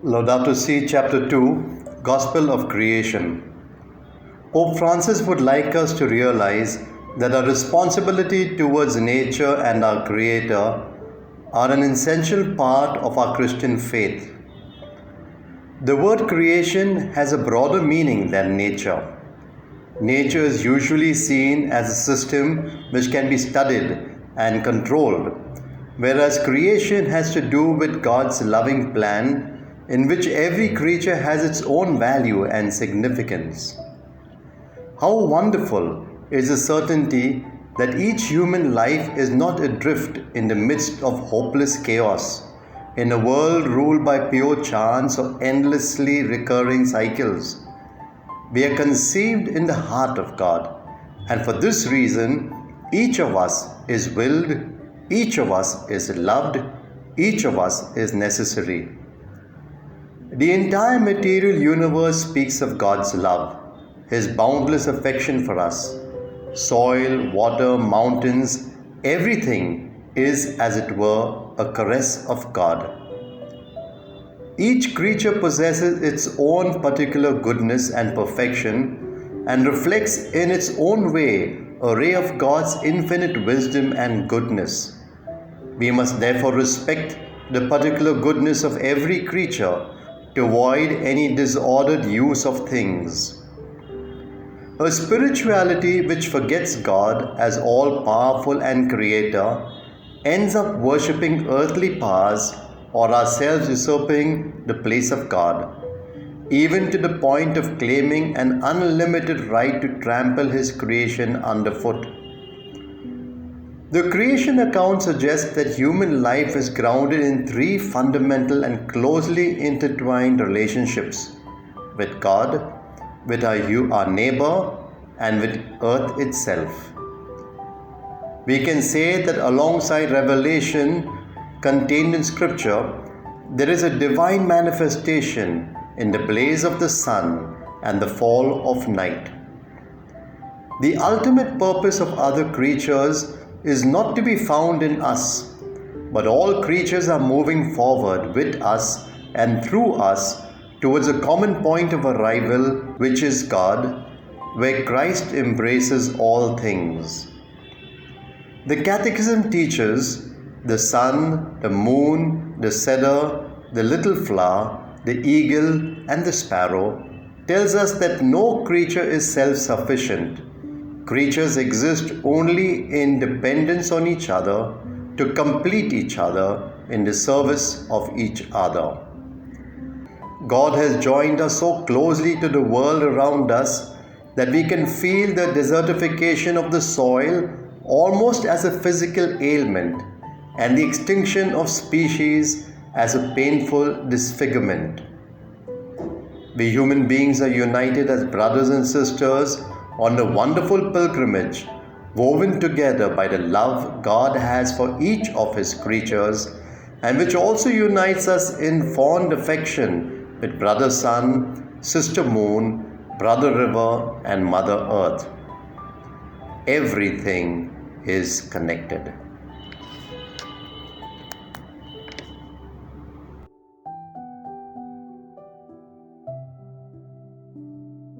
Laudato Si, Chapter 2, Gospel of Creation. Pope Francis would like us to realize that our responsibility towards nature and our Creator are an essential part of our Christian faith. The word creation has a broader meaning than nature. Nature is usually seen as a system which can be studied and controlled, whereas creation has to do with God's loving plan in which every creature has its own value and significance. How wonderful is the certainty that each human life is not adrift in the midst of hopeless chaos, in a world ruled by pure chance or endlessly recurring cycles. We are conceived in the heart of God, and for this reason, each of us is willed, each of us is loved, each of us is necessary. The entire material universe speaks of God's love, His boundless affection for us. Soil, water, mountains, everything is, as it were, a caress of God. Each creature possesses its own particular goodness and perfection and reflects in its own way a ray of God's infinite wisdom and goodness. We must therefore respect the particular goodness of every creature to avoid any disordered use of things. A spirituality which forgets God as all-powerful and creator ends up worshipping earthly powers or ourselves usurping the place of God, even to the point of claiming an unlimited right to trample His creation underfoot. The creation account suggests that human life is grounded in three fundamental and closely intertwined relationships: with God, with our neighbour, and with earth itself. We can say that alongside revelation contained in Scripture, there is a divine manifestation in the blaze of the sun and the fall of night. The ultimate purpose of other creatures is not to be found in us, but all creatures are moving forward with us and through us towards a common point of arrival, which is God, where Christ embraces all things. The Catechism teaches the sun, the moon, the cedar, the little flower, the eagle, and the sparrow tells us that no creature is self-sufficient. Creatures exist only in dependence on each other to complete each other in the service of each other. God has joined us so closely to the world around us that we can feel the desertification of the soil almost as a physical ailment and the extinction of species as a painful disfigurement. We human beings are united as brothers and sisters on a wonderful pilgrimage woven together by the love God has for each of His creatures, and which also unites us in fond affection with brother sun, sister moon, brother river, and mother earth. Everything is connected.